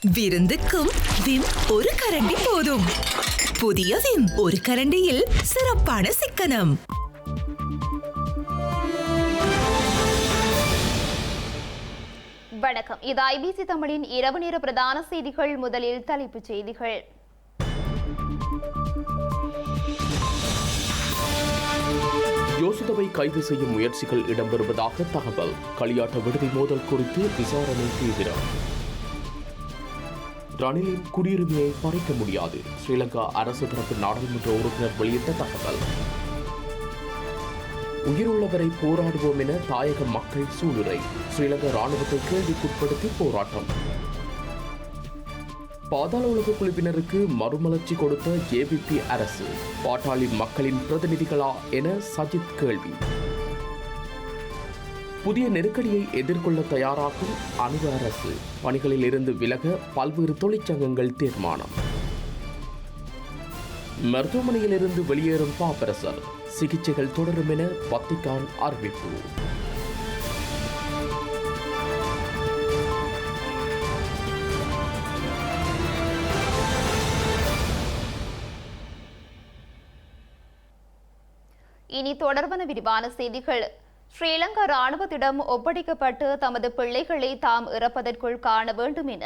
விருந்துக்கும் Vim ஒரு கரண்டி போதும். புதிய விம் ஒரு கரண்டியில் சிறப்பான சிக்கனம். வணக்கம், இது ஐபிசி தமிழின் இரவு நேர பிரதான செய்திகள். முதலில் தலைப்புச் செய்திகள். யோசித்தவை கைது செய்யும் முயற்சிகள் இடம்பெறுவதாக தகவல். களியாட்ட விடுதி மோதல் குறித்து விசாரணை தீவிரம். ரணிலின் குடியுரிமையை பறிக்க முடியாது, ஸ்ரீலங்கா அரசு தரப்பு நாடாளுமன்ற உறுப்பினர் வெளியிட்ட தகவல். உயிருள்ளவரை போராடுவோம் என தாயக மக்கள் சூளுரை, ஸ்ரீலங்கா ராணுவத்தை கேள்விக்குட்படுத்தி போராட்டம். பாதாள உலக குழுவினருக்கு மறுமலர்ச்சி கொடுத்த ஏபிபி அரசு, பாட்டாளி மக்களின் பிரதிநிதிகளா என சஜித் கேள்வி. புதிய நெருக்கடியை எதிர்கொள்ள தயாராகும் அணுகு அரசு, பணிகளில் இருந்து விலக பல்வேறு தொழிற்சங்கங்கள் தீர்மானம். மருத்துவமனையில் இருந்து வெளியேறும் பாப்பரசர், சிகிச்சைகள் தொடரும் என வத்திக்கான் அறிவிப்பு. இனி தொடர்பான விரிவான செய்திகள். ஸ்ரீலங்கா ராணுவத்திடம் ஒப்படைக்கப்பட்டு தமது பிள்ளைகளை தாம் இறப்பதற்குள் காண வேண்டும் என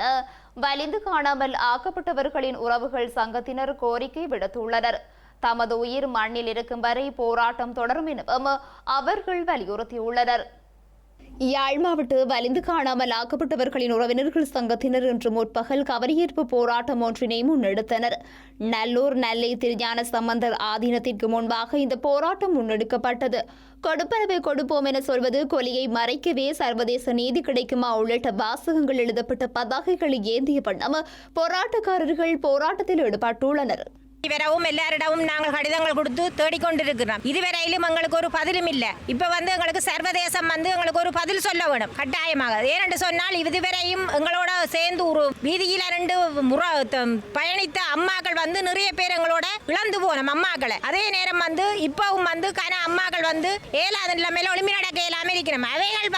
வலிந்து காணாமல் ஆக்கப்பட்டவர்களின் உறவுகள் சங்கத்தினர் கோரிக்கை விடுத்துள்ளனர். தமது உயிர் மண்ணில் இருக்கும் வரை போராட்டம் தொடரும் எனவும் அவர்கள் வலியுறுத்தியுள்ளனர். யாழ் மாவட்ட வலிந்து காணாமல் ஆக்கப்பட்டவர்களின் உறவினர்கள் சங்கத்தினர் இன்று முற்பகல் கவரியேற்பு போராட்டம் ஒன்றினை முன்னெடுத்தனர். நல்லூர் நெல்லை திருஞான சம்பந்தர் ஆதீனத்திற்கு முன்பாக இந்த போராட்டம் முன்னெடுக்கப்பட்டது. கொடுப்பனவை கொடுப்போம் என சொல்வது கொலையை மறைக்கவே, சர்வதேச நீதி கிடைக்குமா உள்ளிட்ட வாசகங்கள் எழுதப்பட்ட பதாகைகளை ஏந்திய வண்ணம் போராட்டக்காரர்கள் போராட்டத்தில் ஈடுபட்டுள்ளனர். வரவும் எல்லாரிடமும் நாங்கள் கடிதங்கள் கொடுத்து தேடிக்கொண்டிருக்கிறோம். இதுவரையிலும் எங்களுக்கு ஒரு பதிலும் இல்லை. இப்ப எங்களுக்கு சர்வதேசம் எங்களுக்கு ஒரு பதில் சொல்ல வேணும் கட்டாயமாக. ஏனென்று சொன்னால் இதுவரையும் எங்களோட சேர்ந்து ஒரு வீதியில 2 முறை பயணித்த அம்மாக்கள் நிறைய பேர் எங்களோட இழந்து போனோம் அம்மாக்களை. அதே நேரம் இப்பவும் கன அம்மாக்கள் ஏழாத நிலைமையில ஒளிமி நடக்க இல்லாம இருக்கிறோம். அவைகள்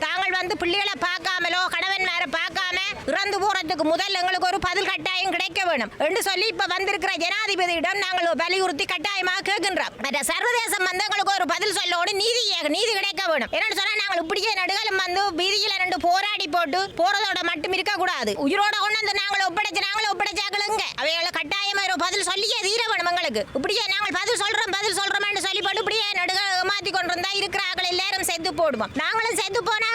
தாங்கள் பிள்ளைகளை பார்க்காமலோ கணவன்மாரை பார்க்காம இறந்து போறதுக்கு முதல் எங்களுக்கு ஒரு பதில் கட்டாயம் கிடைக்க வேணும் என்று சொல்லி இப்ப வந்திருக்கிற ஜனாதிபதியிடம் நாங்கள் வலியுறுத்தி கட்டாயமாக கேட்கின்றோம். சர்வதேசம் எங்களுக்கு ஒரு பதில் சொல்லோடு நீதி கிடைக்க வேணும். என்னன்னு சொன்னா நாங்கள் இப்படியே நடுகளும் வீதியில 2 போராடி போட்டு போறதோட மட்டும் இருக்க கூடாது. உயிரோட கொண்டு நாங்கள் ஒப்படைச்சாக்களுங்க அவைகளை கட்டாயமா ஒரு பதில் சொல்லியே தீர வேணும். எங்களுக்கு இப்படியே நாங்கள் பதில் சொல்றோம் என்று சொல்லி போட்டு இப்படியே நடுக மாத்தி கொண்டு இருந்தா இருக்கிறார்கள் எல்லாரும் செத்து போடுவோம். நாங்களும் செத்து போனா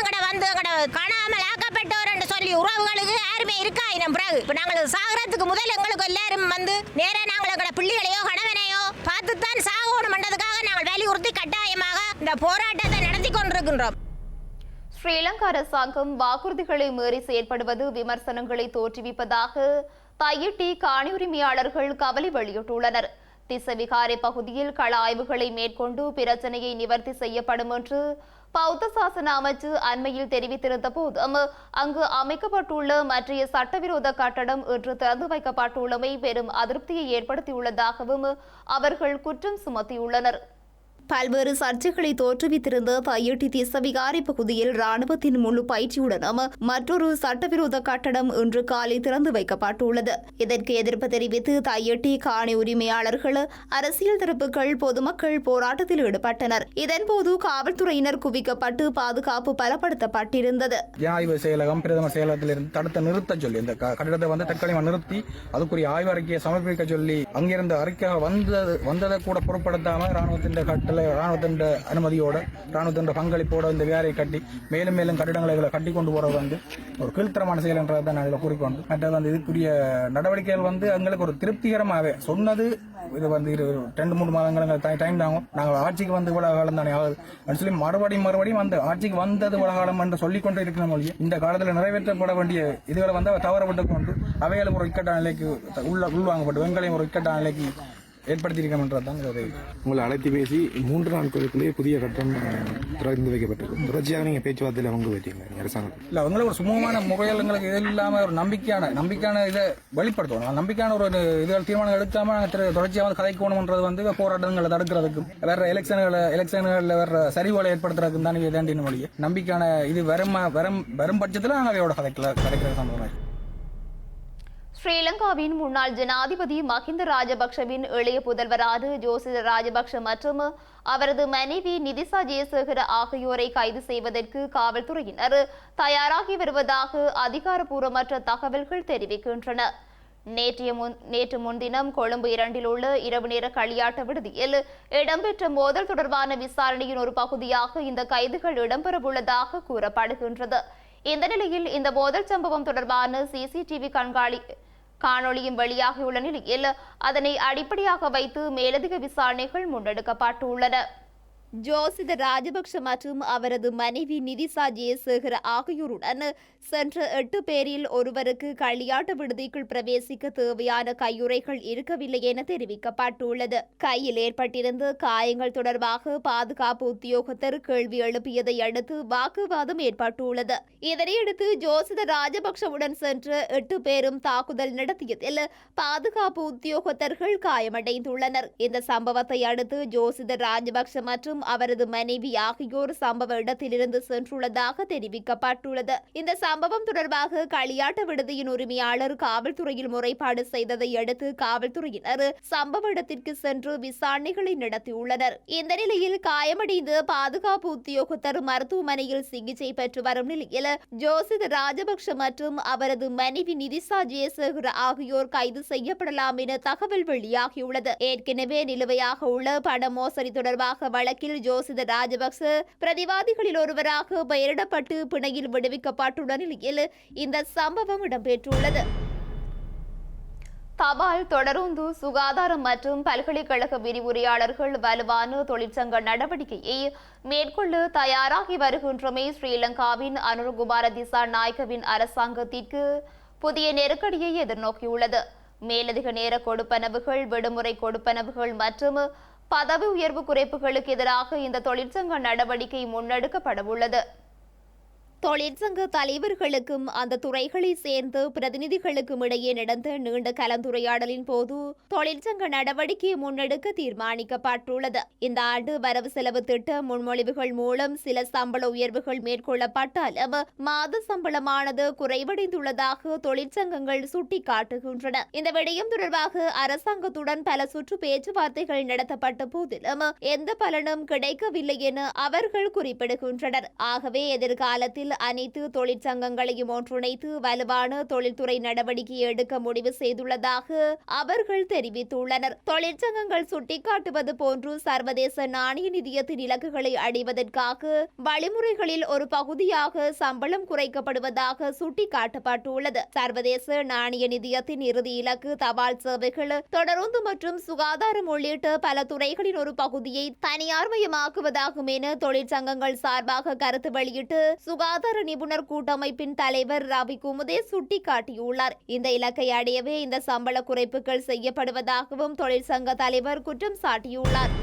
காணாமல் ஆக்கப்பட்டவர் என்று சொல்லி உறவுகளுக்கு யாருமே இருக்கா இனம் பிறகு. இப்ப நாங்கள் சாகரத்துக்கு முதல் எங்களுக்கு எல்லாரும் நேரா நாங்கள் எங்களோட பிள்ளைகளையோ கணவனையோ பார்த்துத்தான் சாகணும் என்றதுக்காக நாங்கள் வலியுறுத்தி கட்டாயமாக இந்த போராட்டத்தை நடத்தி கொண்டிருக்கின்றோம். ஸ்ரீலங்கா அரசாங்கம் வாக்குறுதிகளை மீறி செயற்படுவது விமர்சனங்களை தோற்றுவிப்பதாக தையிட்டி காணி உரிமையாளர்கள் கவலை வெளியிட்டுள்ளனர். திசவிகாரை பகுதியில் கள ஆய்வுகளை மேற்கொண்டு பிரச்சனையை நிவர்த்தி செய்யப்படும் என்று பௌத்த சாசன அமைச்சு அண்மையில் தெரிவித்திருந்த போதும் அங்கு அமைக்கப்பட்டுள்ள மற்றைய சட்டவிரோத கட்டடம் இன்று திறந்து வைக்கப்பட்டுள்ளமை பெரும் அதிருப்தியை ஏற்படுத்தியுள்ளதாகவும் அவர்கள் குற்றம் சுமத்தியுள்ளனர். பல்வேறு சர்ச்சைகளை தோற்றுவித்திருந்த தையிட்டி திசவிகாரை பகுதியில் ராணுவத்தின் முழு பயிற்சியுடனும் மற்றொரு சட்டவிரோத கட்டடம் இன்று காலை திறந்து வைக்கப்பட்டுள்ளது. இதற்கு எதிர்ப்பு தெரிவித்து தையிட்டி காணி உரிமையாளர்கள், அரசியல் தரப்புகள், பொதுமக்கள் போராட்டத்தில் ஈடுபட்டனர். இதன்போது காவல்துறையினர் குவிக்கப்பட்டு பாதுகாப்பு பலப்படுத்தப்பட்டிருந்தது. ஜனாதிபதி செயலகம் பிரதமர் செயலகத்திலிருந்து தடுத்து நிறுத்த சொல்லி இந்த கட்டடத்தை தற்காலிகமாக நிறுத்தி அதுக்குரிய ஆய்வு அறிக்கையை சமர்ப்பிக்க சொல்லி அங்கிருந்து அறிக்கை வந்ததை கூட பொருட்படுத்தாம ராணுவத்தின் அனுமதியோட ராணுவத்தின் பங்களிப்போட இந்த வேலையை கட்டி மேலும் கட்டிடங்களை கட்டி கொண்டு போறது ஒரு கீழ்த்தரமான செயல் என்றதை நான் கூறிக்கொண்டு மற்றது இதுக்குரிய நடவடிக்கைகள் எங்களுக்கு ஒரு திருப்திகரமாகவே சொன்னது. இது 2-3 மாதங்கள் டைம் தாங்கும். நாங்கள் ஆட்சிக்கு இவ்வளவு காலம் தானே ஆகுது சொல்லி மறுபடியும் ஆட்சிக்கு வந்தது இவ்வளவு காலம் என்று சொல்லிக்கொண்டு இருக்கிற மொழி இந்த காலத்தில் நிறைவேற்றப்பட வேண்டிய இதுகளை தவறப்பட்டு கொண்டு அவைகளும் ஒரு இக்கட்டான நிலைக்கு உள்வாங்கப்பட்டு எங்களையும் ஒரு இக்கட்டான நிலைக்கு ஏற்படுத்தியிருக்கோம்ன்றதுதான் ஒரு உங்களை அழைத்து பேசி 3 நாட்களுக்குள்ளேயே புதிய கட்டணம் திறந்து வைக்கப்பட்டிருக்கு. தொடர்ச்சியாக நீங்கள் பேச்சுவார்த்தையில் பங்கு வைத்தீங்க அரசாங்கத்தில். இல்லை அவங்கள ஒரு சுமூகமான முறையில் எங்களுக்கு இது இல்லாமல் ஒரு நம்பிக்கையான இதை வெளிப்படுத்தணும். நம்பிக்கையான ஒரு இதுகள் தீர்மானம் எடுக்காமல் நாங்கள் தொடர்ச்சியாக கதைக்கணும்ன்றது வந்து போராட்டங்களை தடுக்கிறதுக்கும் வேற எலெக்ஷன்களில் வேற சரிவுகளை ஏற்படுத்துறதுக்கும் தான் இதாண்டின வழியே நம்பிக்கையான இது வரும் பட்சத்தில் நாங்கள் அதையோட கதைக்கிற சம்பவம். ஸ்ரீலங்காவின் முன்னாள் ஜனாதிபதி மஹிந்த ராஜபக்ஷவின் இளைய புதல்வரான ஜோசித ராஜபக்ஷ மற்றும் அவரது மனைவி நிதிசா ஜெயசேகர ஆகியோரை கைது செய்வதற்கு காவல்துறையினர் தயாராகி வருவதாக அதிகாரப்பூர்வமற்ற தகவல்கள் தெரிவிக்கின்றன. நேற்று முன்தினம் கொழும்பு 2 உள்ள இரவு நேர களியாட்ட விடுதியில் இடம்பெற்ற மோதல் தொடர்பான விசாரணையின் ஒரு பகுதியாக இந்த கைதுகள் இடம்பெறவுள்ளதாக கூறப்படுகின்றது. இந்த நிலையில் இந்த மோதல் சம்பவம் தொடர்பான சிசிடிவி காணொளியும் வெளியாகியுள்ள நிலையில் அதனை அடிப்படையாக வைத்து மேலதிக விசாரணைகள் முன்னெடுக்கப்பட்டுள்ளன. ஜோசித ராஜபக்ஷ மற்றும் அவரது மனைவி நிதிசா ஜெயசேகர ஆகியோருடன் சென்ற 8 பேரில் ஒருவருக்கு களியாட்ட விடுதிக்குள் பிரவேசிக்க தேவையான கையுறைகள் இருக்கவில்லை என தெரிவிக்கப்பட்டுள்ளது. கையில் ஏற்பட்டிருந்த காயங்கள் தொடர்பாக பாதுகாப்பு உத்தியோகத்தர் கேள்வி எழுப்பியதை அடுத்து வாக்குவாதம் ஏற்பட்டுள்ளது. இதனையடுத்து ஜோசித ராஜபக்ஷவுடன் சென்ற 8 பேரும் தாக்குதல் நடத்தியதில் பாதுகாப்பு உத்தியோகத்தர்கள் காயமடைந்துள்ளனர். இந்த சம்பவத்தை அடுத்து ஜோசித ராஜபக்ஷ மற்றும் அவரது மனைவி ஆகியோர் சம்பவ இடத்திலிருந்து சென்றுள்ளதாக தெரிவிக்கப்பட்டுள்ளது. இந்த சம்பவம் தொடர்பாக களியாட்ட விடுதியின் உரிமையாளர் காவல்துறையில் முறைப்பாடு செய்ததை அடுத்து காவல்துறையினர் சம்பவ இடத்திற்கு சென்று விசாரணைகளை நடத்தியுள்ளனர். இந்த நிலையில் காயமடைந்த பாதுகாப்பு உத்தியோகத்தர் மருத்துவமனையில் சிகிச்சை பெற்று வரும் நிலையில் ஜோசித ராஜபக்ஷ மற்றும் அவரது மனைவி நிதிசா ஜெயசேகர ஆகியோர் கைது செய்யப்படலாம் என தகவல் வெளியாகியுள்ளது. ஏற்கனவே நிலுவையாக உள்ள பண மோசடி தொடர்பாக வழக்கில் ஜோசித ராஜபக்ச பிரதிவாதிகளில் ஒருவராக பெயரிடப்பட்டு பிணையில் விடுவிக்கப்பட்டுள்ள நிலையில் இந்த சம்பவம் இடம்பெற்றுள்ளது. தபால் தொடருந்து சுகாதாரம் மற்றும் பல்கலைக்கழக விரிவுரையாளர்கள் வலுவான தொழிற்சங்க நடவடிக்கையை மேற்கொள்ள தயாராகி வருகின்றமை ஸ்ரீலங்காவின் அனுரகுமார திசாநாயக்கவின் அரசாங்கத்திற்கு புதிய நெருக்கடியை எதிர்நோக்கியுள்ளது. மேலதிக நேர கொடுப்பனவுகள், விடுமுறை கொடுப்பனவுகள் மற்றும் பதவி உயர்வு குறைப்புகளுக்கு எதிராக இந்த தொழிற்சங்க நடவடிக்கை முன்னெடுக்கப்படவுள்ளது. தொழிற்சங்க தலைவர்களுக்கும் அந்த துறைகளை சேர்ந்த பிரதிநிதிகளுக்கும் இடையே நடந்த நீண்ட கலந்துரையாடலின் போது தொழிற்சங்க நடவடிக்கை முன்னெடுக்க தீர்மானிக்கப்பட்டுள்ளது. இந்த ஆண்டு வரவு செலவு திட்ட முன்மொழிவுகள் மூலம் சில சம்பள உயர்வுகள் மேற்கொள்ளப்பட்டாலும் மாத சம்பளமானது குறைவடைந்துள்ளதாக தொழிற்சங்கங்கள் சுட்டிக்காட்டுகின்றன. இந்த விடயம் தொடர்பாக அரசாங்கத்துடன் பல சுற்று பேச்சுவார்த்தைகள் நடத்தப்பட்ட போதிலும் எந்த பலனும் கிடைக்கவில்லை என அவர்கள் குறிப்பிடுகின்றனர். ஆகவே எதிர்காலத்தில் அனைத்து தொழிற்சங்கங்களையும் ஒன்றிணைத்து வலுவான தொழில்துறை நடவடிக்கை எடுக்க முடிவு செய்துள்ளதாக அவர்கள் தெரிவித்துள்ளனர். தொழிற்சங்கங்கள் சுட்டிக்காட்டுவது போன்று சர்வதேச நாணய நிதியத்தின் இலக்குகளை அடைவதற்காக வழிமுறைகளில் ஒரு பகுதியாக சம்பளம் குறைக்கப்படுவதாக சுட்டிக்காட்டப்பட்டுள்ளது. சர்வதேச நாணய நிதியத்தின் இறுதி இலக்கு தபால் சேவைகள், தொடருந்து மற்றும் சுகாதாரம் உள்ளிட்ட பல துறைகளின் ஒரு பகுதியை தனியார்மயமாக்குவதாகும் என தொழிற்சங்கங்கள் சார்பாக கருத்து வெளியிட்டு சுகாதார நிபுணர் கூட்டமைப்பின் தலைவர் ரவி குமுதே சுட்டிக்காட்டியுள்ளார். இந்த இலக்கை அடையவே இந்த சம்பள குறைப்புகள் செய்யப்படுவதாகவும் தொழிற்சங்க தலைவர் குற்றம் சாட்டியுள்ளார்.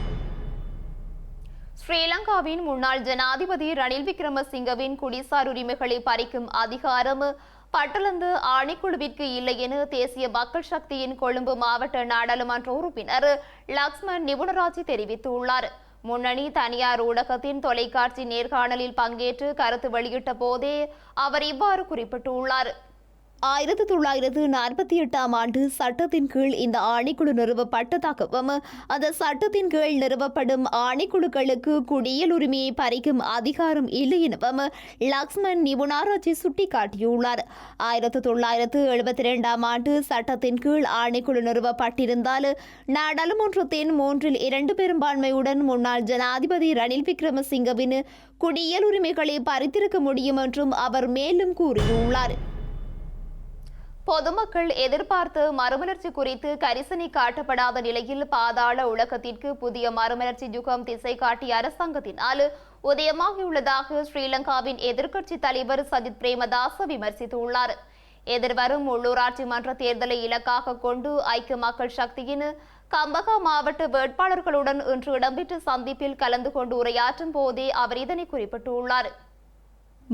ஸ்ரீலங்காவின் முன்னாள் ஜனாதிபதி ரணில் விக்ரமசிங்கவின் குடிசார் உரிமைகளை பறிக்கும் அதிகாரம் பட்டளந்து ஆணைக்குழுவிற்கு இல்லை என தேசிய மக்கள் சக்தியின் கொழும்பு மாவட்ட நாடாளுமன்ற உறுப்பினர் லக்ஷ்மன் நிபுணராஜி தெரிவித்துள்ளார். முன்னணி தனியார் ஊடகத்தின் தொலைக்காட்சி நேர்காணலில் பங்கேற்று கருத்து வெளியிட்ட போதே அவர் இவ்வாறு குறிப்பிட்டுள்ளார். 1948ஆம் ஆண்டு சட்டத்தின் கீழ் இந்த ஆணைக்குழு நிறுவப்பட்டதாகவும் அந்த சட்டத்தின் கீழ் நிறுவப்படும் ஆணைக்குழுக்களுக்கு குடியியல் உரிமையை பறிக்கும் அதிகாரம் இல்லை எனவும் லக்ஷ்மன் நிபுணராஜி சுட்டிக்காட்டியுள்ளார். 1972ஆம் ஆண்டு சட்டத்தின் கீழ் ஆணைக்குழு நிறுவப்பட்டிருந்தால் நாடாளுமன்றத்தின் 2/3 பெரும்பான்மையுடன் முன்னாள் ஜனாதிபதி ரணில் விக்ரமசிங்கவின் குடியியல் உரிமைகளை பறித்திருக்க முடியும் என்றும் அவர் மேலும் கூறியுள்ளார். பொதுமக்கள் எதிர்பார்த்த மறுமலர்ச்சி குறித்து கரிசனை காட்டப்படாத நிலையில் பாதாள உலகத்திற்கு புதிய மறுமலர்ச்சி யுகம் திசை காட்டிய அரசாங்கத்தினால் உதயமாகியுள்ளதாக ஸ்ரீலங்காவின் எதிர்க்கட்சி தலைவர் சஜித் பிரேமதாச விமர்சித்துள்ளார். எதிர்வரும் உள்ளூராட்சி மன்ற தேர்தலை இலக்காக கொண்டு ஐக்கிய மக்கள் சக்தியின் கம்பகா மாவட்ட வேட்பாளர்களுடன் இன்று இடம்பெற்ற சந்திப்பில் கலந்து கொண்டு உரையாற்றும் போதே அவர் இதனை குறிப்பிட்டுள்ளார்.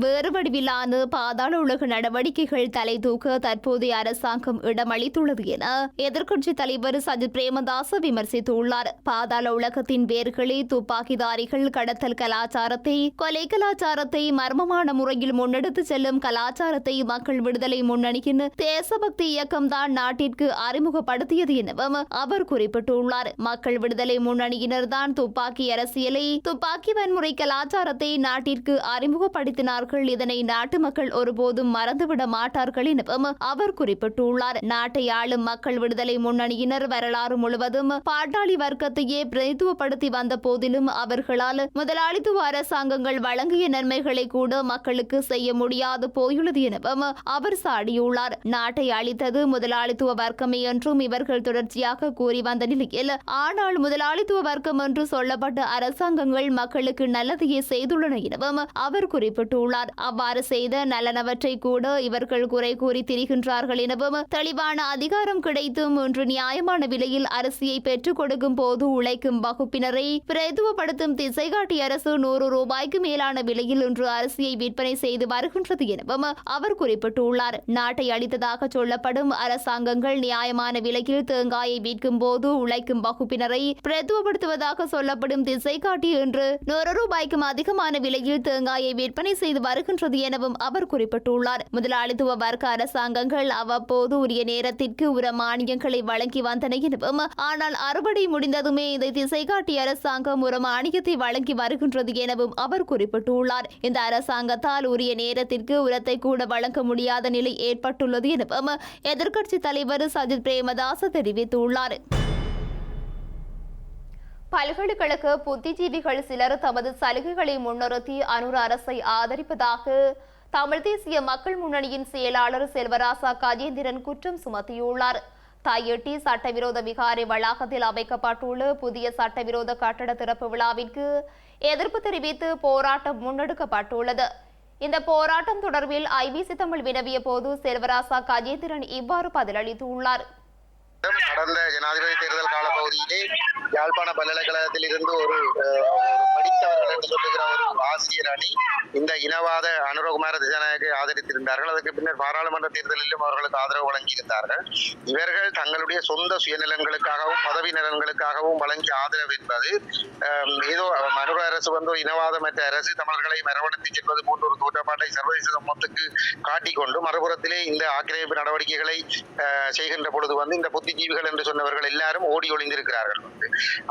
வேறு வடிவிலான பாதாள உலக நடவடிக்கைகள் தலை தூக்க தற்போதைய அரசாங்கம் இடமளித்துள்ளது என எதிர்க்கட்சித் தலைவர் சஜித் பிரேமதாச விமர்சித்துள்ளார். பாதாள உலகத்தின் வேர்களே துப்பாக்கிதாரிகள் கடத்தல் கலாச்சாரத்தை, கொலை கலாச்சாரத்தை, மர்மமான முறையில் முன்னெடுத்து செல்லும் கலாச்சாரத்தை மக்கள் விடுதலை முன்னணியின் தேசபக்தி இயக்கம்தான் நாட்டிற்கு அறிமுகப்படுத்தியது எனவும் அவர் குறிப்பிட்டுள்ளார். மக்கள் விடுதலை முன்னணியினர் தான் துப்பாக்கி அரசியலை, துப்பாக்கி வன்முறை கலாச்சாரத்தை நாட்டிற்கு அறிமுகப்படுத்தினார். இதனை நாட்டு மக்கள் ஒருபோதும் மறந்துவிட மாட்டார்கள் எனவும் அவர் குறிப்பிட்டுள்ளார். நாட்டை ஆளும் மக்கள் விடுதலை முன்னணியினர் வரலாறு முழுவதும் பாட்டாளி வர்க்கத்தையே பிரதித்துவப்படுத்தி வந்த போதிலும் அவர்களால் முதலாளித்துவ அரசாங்கங்கள் வழங்கிய நன்மைகளை கூட மக்களுக்கு செய்ய முடியாது போயுள்ளது எனவும் அவர் சாடியுள்ளார். நாட்டை அளித்தது முதலாளித்துவ வர்க்கமே என்றும் இவர்கள் தொடர்ச்சியாக கூறி வந்த நிலையில், ஆனால் முதலாளித்துவ வர்க்கம் என்று சொல்லப்பட்ட அரசாங்கங்கள் மக்களுக்கு நல்லதையே செய்துள்ளன எனவும் அவர் குறிப்பிட்டுள்ளார். அவ்வாறு செய்த நலனவற்றை கூட இவர்கள் குறை கூறி திரிகின்றார்கள் எனவும், தெளிவான அதிகாரம் கிடைத்தும் இன்று நியாயமான விலையில் அரிசியை பெற்றுக் கொடுக்கும் போது உழைக்கும் வகுப்பினரை பிரதித்துவப்படுத்தும் திசைகாட்டி அரசு 100 ரூபாய்க்கு மேலான விலையில் இன்று அரிசியை விற்பனை செய்து வருகின்றது எனவும் அவர் குறிப்பிட்டுள்ளார். நாட்டை அளித்ததாக சொல்லப்படும் அரசாங்கங்கள் நியாயமான விலையில் தேங்காயை விற்கும் போது உழைக்கும் வகுப்பினரை பிரதித்துவப்படுத்துவதாக சொல்லப்படும் திசைகாட்டி என்று 100 ரூபாய்க்கும் அதிகமான விலையில் தேங்காயை விற்பனை செய்து வருகின்றது எனவும் அவர் குறிப்பிட்டுள்ளார். முதலாளித்துவ வர்க்க அரசாங்கங்கள் அவ்வப்போது உரிய நேரத்திற்கு உர மானியங்களை வழங்கி வந்தன எனவும், ஆனால் அறுவடை முடிந்ததுமே இந்த திசைகாட்டி அரசாங்கம் உர மானியத்தை வழங்கி வருகின்றது எனவும் அவர் குறிப்பிட்டுள்ளார். இந்த அரசாங்கத்தால் உரிய நேரத்திற்கு உரத்தை கூட வழங்க முடியாத நிலை ஏற்பட்டுள்ளது எனவும் எதிர்க்கட்சித் தலைவர் சஜித் பிரேமதாச தெரிவித்துள்ளார். பல்கலைக்கழக புத்திஜீவிகள் சிலர் தமது சலுகைகளை முன்னிறுத்தி அனுர அரசை ஆதரிப்பதாக தமிழ் தேசிய மக்கள் முன்னணியின் செயலாளர் செல்வராசா கஜேந்திரன் குற்றம் சுமத்தியுள்ளார். தையட்டி சட்டவிரோத விகாரை வளாகத்தில் அமைக்கப்பட்டுள்ள புதிய சட்டவிரோத கட்டட திறப்பு விழாவிற்கு எதிர்ப்பு தெரிவித்து போராட்டம் முன்னெடுக்கப்பட்டுள்ளது. இந்த போராட்டம் தொடர்பில் ஐபிசி தமிழ் வினவிய போது செல்வராசா கஜேந்திரன் இவ்வாறு பதிலளித்துள்ளார். கடந்த ஜனாதிபதி தேர்தல் காலப்பகுதியிலே யாழ்ப்பாண பல்கலைக்கழகத்தில் இருந்து ஒரு படித்தவர்கள் என்று சொல்லுகிற ஒரு ஆசிரியர் அணி இந்த இனவாத அனுரகுமார திசாநாயகை ஆதரித்திருந்தார்கள். அதற்கு பின்னர் பாராளுமன்ற தேர்தலிலும் அவர்களுக்கு ஆதரவு வழங்கியிருந்தார்கள். இவர்கள் தங்களுடைய சொந்த சுயநலன்களுக்காகவும் பதவி நலன்களுக்காகவும் வழங்கிய ஆதரவு என்பது ஏதோ அனுர அரசு வந்து ஒரு இனவாதமற்ற அரசு தமிழர்களை மரவணைத்து செல்வது போன்ற ஒரு தோற்றப்பாட்டை சர்வதேச சமூகத்துக்கு காட்டிக்கொண்டு மறுபுறத்திலே இந்த ஆக்கிரமிப்பு நடவடிக்கைகளை செய்கின்ற பொழுது வந்து இந்த புத்திஜீவிகள் என்று சொன்னவர்கள் எல்லாரும் ஓடி ஒளிந்திருக்கிறார்கள்.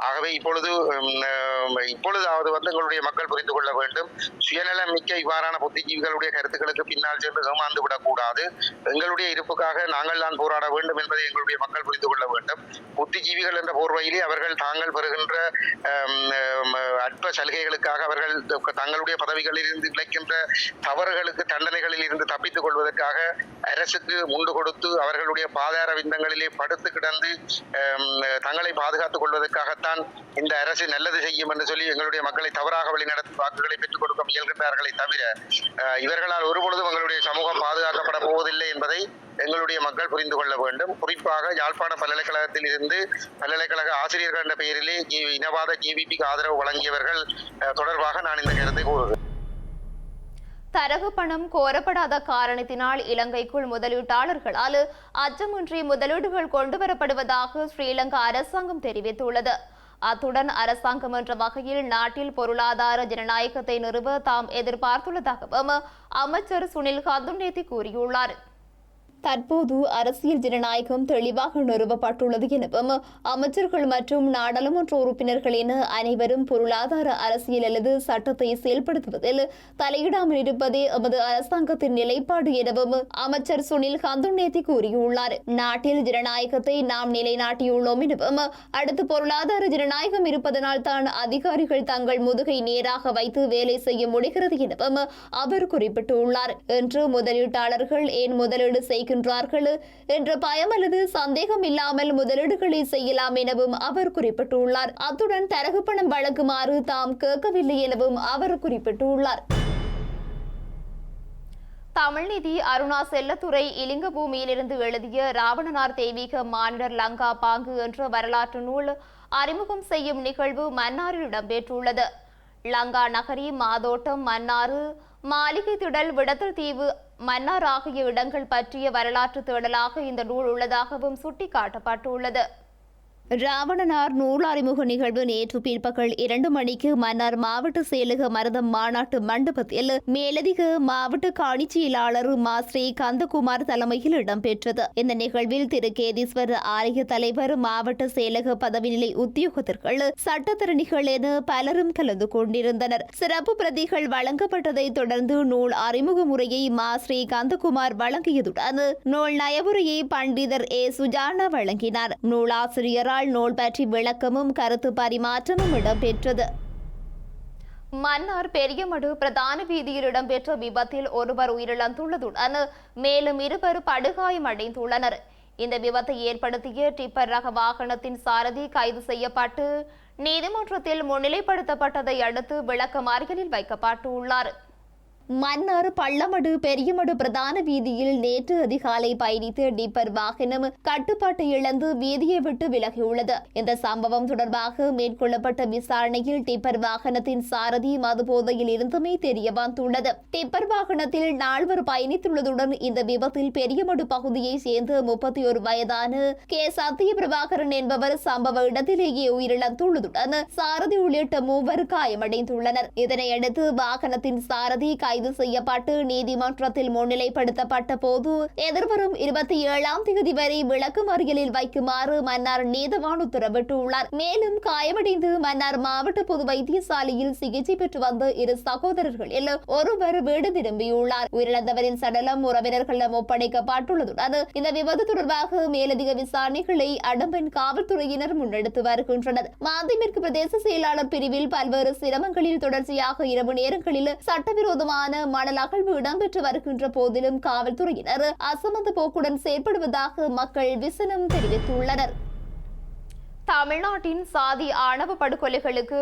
ஆகவே இப்பொழுதாவது வந்து எங்களுடைய மக்கள் புரிந்து கொள்ள வேண்டும், சுயநலம் மிக்க இவ்வாறான புத்திஜீவிகளுடைய கருத்துக்களுக்கு பின்னால் சென்று ஏமாந்து விடக்கூடாது. எங்களுடைய இருப்புக்காக நாங்கள் தான் போராட வேண்டும் என்பதை எங்களுடைய மக்கள் புரிந்து கொள்ள வேண்டும். புத்திஜீவிகள் என்ற போர்வையிலே அவர்கள் தாங்கள் பெறுகின்ற அற்ப சலுகைகளுக்காக அவர்கள் தங்களுடைய பதவிகளில் இருந்து கிடைக்கின்ற தவறுகளுக்கு தண்டனைகளில் இருந்து தப்பித்துக் கொள்வதற்காக அரசுக்கு முண்டு கொடுத்து அவர்களுடைய பாதார விந்தங்களிலே படுத்து கிடந்து தங்களை பாதுகாத்துக் கொள்வதற்காகத்தான் இந்த அரசு நல்லது செய்யும் என்று சொல்லி எங்களுடைய மக்களை தவறாக வழிநடத்தி வாக்குகளை பெற்றுக் கொடுக்க முயல்கின்றார்களே தவிர இவர்களால் ஒருபொழுதும் எங்களுடைய சமூகம் பாதுகாக்கப்பட போவதில்லை என்பதை எங்களுடைய மக்கள் புரிந்து கொள்ள வேண்டும். குறிப்பாக யாழ்ப்பாண பல்கலைக்கழகத்தில் இருந்து பல்கலைக்கழக ஆசிரியர்கள் என்ற பெயரிலே இனவாத ஜேவிபிக்கு ஆதரவு வழங்கியவர்கள் தொடர்பாக நான் இந்த கருத்தை கூறுகிறேன். தரகு பணம் கோரப்படாத காரணத்தினால் இலங்கைக்குள் முதலீட்டாளர்களால் அச்சமின்றி முதலீடுகள் கொண்டுவரப்படுவதாக ஸ்ரீலங்கா அரசாங்கம் தெரிவித்துள்ளது. அத்துடன் அரசாங்கம் என்ற வகையில் நாட்டில் பொருளாதார ஜனநாயகத்தை நிறுவ தாம் எதிர்பார்த்துள்ளதாகவும் அமைச்சர் சுனில் கந்துண்டேத்தி கூறியுள்ளார். தற்போது அரசியல் ஜனநாயகம் தெளிவாக நிறுவப்பட்டுள்ளது எனவும் அமைச்சர்கள் மற்றும் நாடாளுமன்ற உறுப்பினர்கள் என அனைவரும் பொருளாதார அரசியல் அல்லது சட்டத்தை செயல்படுத்துவதில் தலையிடாமல் இருப்பதே எமது அரசாங்கத்தின் நிலைப்பாடு எனவும் அமைச்சர் சுனில் கந்துண்டேத்தி கூறியுள்ளார். நாட்டில் ஜனநாயகத்தை நாம் நிலைநாட்டியுள்ளோம் எனவும் அடுத்து பொருளாதார ஜனநாயகம் இருப்பதனால் தான் அதிகாரிகள் தங்கள் முதுகை நேராக வைத்து வேலை செய்ய முடிகிறது எனவும் அவர் குறிப்பிட்டுள்ளார். என்று முதலீட்டாளர்கள் ஏன் முதலீடு செய்கின்றார்கள் என்ற பயம் அல்லது சந்தேகம் இல்லாமல் முதலீடுகளை செய்யலாம் எனவும் அவர் குறிப்பிட்டுள்ளார். அத்துடன் தரகு பணம் வழங்குமாறு தாம் கேட்கவில்லை எனவும் அவர் குறிப்பிட்டுள்ளார். தமிழ்நிதி அருணா செல்லத்துறை இலிங்கபூமியிலிருந்து எழுதிய ராவணனார் தெய்வீக மானிடர் லங்கா பாங்கு என்ற வரலாற்று நூல் அறிமுகம் செய்யும் நிகழ்வு மன்னாரில் இடம்பெற்றுள்ளது. லங்கா நகரி, மாதோட்டம், மன்னாறு, மாளிகை திடல், விடத்தல் தீவு, மன்னார் ஆகிய இடங்கள் பற்றிய வரலாற்று தேடலாக இந்த நூல் உள்ளதாகவும் சுட்டிக்காட்டப்பட்டுள்ளது. ராவணனார் நூல் அறிமுக நிகழ்வு நேற்று பிற்பகல் 2 மணிக்கு மன்னார் மாவட்ட செயலக மருதம் மாநாட்டு மண்டபத்தில் மேலதிக மாவட்ட காணிச்சியலாளர் மாஸ்ரீ கந்தகுமார் தலைமையில் இடம்பெற்றது. இந்த நிகழ்வில் திருக்கேதீஸ்வர ஆலய தலைவர், மாவட்ட செயலக பதவி நிலை உத்தியோகத்தர்கள், சட்டத்தரணிகள் என பலரும் கலந்து கொண்டிருந்தனர். சிறப்பு பிரதிகள் வழங்கப்பட்டதைத் தொடர்ந்து நூல் அறிமுக முறையை மாஸ்ரீ கந்தகுமார் வழங்கியதுடன் நூல் நயவுரையை பண்டிதர் ஏ சுஜானா வழங்கினார். நூலாசிரியர் நூல் பற்றி விளக்கமும் கருத்து பரிமாற்றமும் இடம்பெற்றது. மன்னார் பெரியமடு பிரதான வீதியில் இடம்பெற்ற விபத்தில் ஒருவர் உயிரிழந்துள்ளதுடன் மேலும் 2 படுகாயமடைந்துள்ளனர். இந்த விபத்தை ஏற்படுத்திய டிப்பர் ரக வாகனத்தின் சாரதி கைது செய்யப்பட்டு நீதிமன்றத்தில் முன்னிலைப்படுத்தப்பட்டதை அடுத்து விளக்கமறியலில் வைக்கப்பட்டுள்ளார். மன்னார் பள்ளமடு பெரியமடு பிரதான வீதியில் நேற்று அதிகாலை பயணித்த டிப்பர் வாகனம் கட்டுப்பாட்டை இழந்து வீதியை விட்டு விலகியுள்ளது. இந்த சம்பவம் தொடர்பாக மேற்கொள்ளப்பட்ட விசாரணையில் டிப்பர் வாகனத்தின் சாரதி மதுபோதையில் இருந்துமே தெரிய வந்துள்ளது. டிப்பர் வாகனத்தில் 4 பயணித்துள்ளதுடன் இந்த விபத்தில் பெரியமடு பகுதியைச் சேர்ந்த 31 வயதான கே சத்திய பிரபாகரன் என்பவர் சம்பவ இடத்திலேயே உயிரிழந்துள்ளதுடன் சாரதி உள்ளிட்ட 3 காயமடைந்துள்ளனர். இதனையடுத்து வாகனத்தின் சாரதி கைது செய்யப்பட்டு நீதிமன்றத்தில் முன்னிலைப்படுத்தப்பட்ட போது எதிர்வரும் 27ஆம் தேதி வரை விளக்கமறியலில் வைக்குமாறு மன்னார் நீதவான் உத்தரவிட்டுள்ளார். மேலும் காயமடைந்து மன்னார் மாவட்ட பொது வைத்தியசாலையில் சிகிச்சை பெற்று வந்த 2 சகோதரர்களில் ஒருவர் வீடு திரும்பியுள்ளார். உயிரிழந்தவரின் சடலம் உறவினர்களிடம் ஒப்படைக்கப்பட்டுள்ளதுடன் இந்த விபத்து தொடர்பாக மேலதிக விசாரணைகளை அடம்பன் காவல்துறையினர் முன்னெடுத்து வருகின்றனர். மாந்திமேற்கு பிரதேச செயலாளர் பிரிவில் பல்வேறு சிரமங்களில் தொடர்ச்சியாக இரவு நேரங்களில் சட்டவிரோதமான மணல் அகழ்வு இடம்பெற்று வருகின்ற போதிலும் காவல்துறையினர் அசமந்த போக்குடன் செயற்படுவதாக மக்கள் விசனம் தெரிவித்துள்ளனர். தமிழ்நாட்டின் சாதி ஆணவ படுகொலைகளுக்கு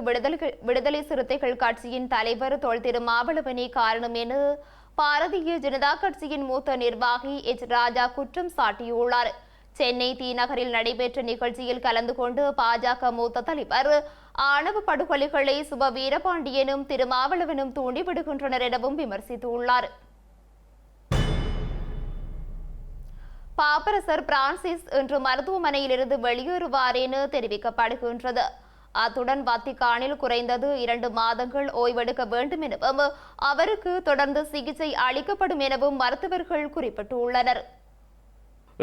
விடுதலை சிறுத்தைகள் கட்சியின் தலைவர் தொல் திரு மாவளவனே காரணம் என பாரதிய ஜனதா கட்சியின் மூத்த நிர்வாகி எச் ராஜா குற்றம் சாட்டியுள்ளார். சென்னை தி நகரில் நடைபெற்ற நிகழ்ச்சியில் கலந்து கொண்டு பாஜக மூத்த தலைவர் ஆணவ படுகொலைகளை சுப வீரபாண்டியனும் திருமாவளவனும் தூண்டிவிடுகின்றனர் எனவும் விமர்சித்துள்ளார். பாப்பரசர் பிரான்சிஸ் இன்று மருத்துவமனையிலிருந்து வெளியேறுவார் என தெரிவிக்கப்படுகின்றது. அத்துடன் வத்திக்கானில் குறைந்தது 2 மாதங்கள் ஓய்வெடுக்க வேண்டும் எனவும் அவருக்கு தொடர்ந்து சிகிச்சை அளிக்கப்படும் எனவும் மருத்துவர்கள் குறிப்பிட்டுள்ளனர்.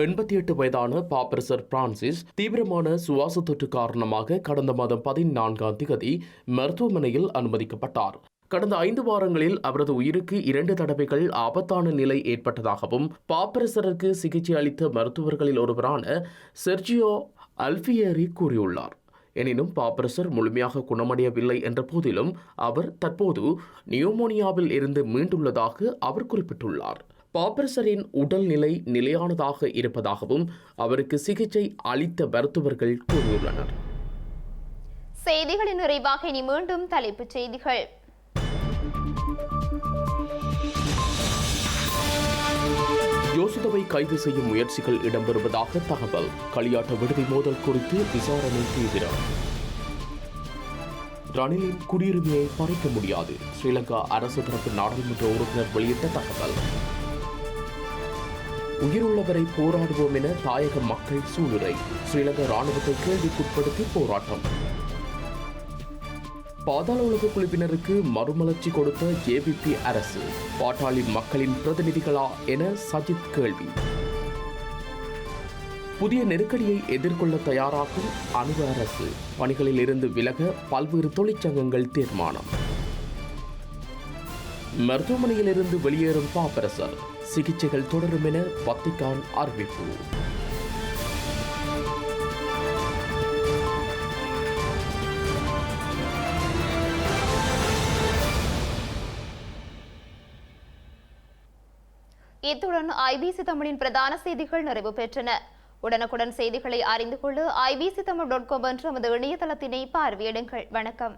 88 வயதான பாப்பரசர் பிரான்சிஸ் தீவிரமான சுவாச தொற்று காரணமாக கடந்த மாதம் 14ஆம் தேதி மருத்துவமனையில் அனுமதிக்கப்பட்டார். கடந்த 5 வாரங்களில் அவரது உயிருக்கு 2 தடவைகள் ஆபத்தான நிலை ஏற்பட்டதாகவும் பாப்பரசருக்கு சிகிச்சை அளித்த மருத்துவர்களில் ஒருவரான செர்ஜியோ அல்ஃபியரி கூறியுள்ளார். எனினும் பாப்பரசர் முழுமையாக குணமடையவில்லை என்ற போதிலும் அவர் தற்போது நியூமோனியாவில் இருந்து மீண்டுள்ளதாக அவர் குறிப்பிட்டுள்ளார். பாப்பரசரின் உடல்நிலை நிலையானதாக இருப்பதாகவும் அவருக்கு சிகிச்சை அளித்த மருத்துவர்கள் கூறியுள்ளனர். செய்திகளின் நிறைவாக இனி மீண்டும் தலைப்புச் செய்திகள். யோசுதவை கைது செய்யும் முயற்சிகள் இடம்பெறுவதாக தகவல். களியாட்ட விடுதி மோதல் குறித்து விசாரணை தீவிரம். ரணிலின் குடியுரிமையை பறிக்க முடியாது, ஸ்ரீலங்கா அரசு தரப்பு நாடாளுமன்ற உறுப்பினர் வெளியிட்ட தகவல். உயிருள்ளவரை போராடுவோம் என தாயக மக்கள் சூளுரை, ஸ்ரீலங்கா ராணுவத்தை கேள்விக்குட்படுத்தி போராட்டம். பாதாள உலக குழுவினருக்கு மறுமலர்ச்சி கொடுத்த ஜேவிபி அரசு, பாட்டாளி மக்களின் பிரதிநிதிகளா என சஜித் கேள்வி. புதிய நெருக்கடியை எதிர்கொள்ள தயாராகும் அனுர அரசு, பணிகளில் இருந்து விலக பல்வேறு தொழிற்சங்கங்கள் தீர்மானம். மருத்துவமனையிலிருந்து வெளியேறும் பாப்பரசர், சிகிச்சைகள் தொடரும் என வத்திக்கான் அறிவிப்பு. இத்துடன் ஐபிசி தமிழின் பிரதான செய்திகள் நிறைவு பெற்றன. உடனுக்குடன் செய்திகளை அறிந்து கொள்ள ibctamil.com என்ற நமது இணையதளத்தினை பார்வையிடுங்கள். வணக்கம்.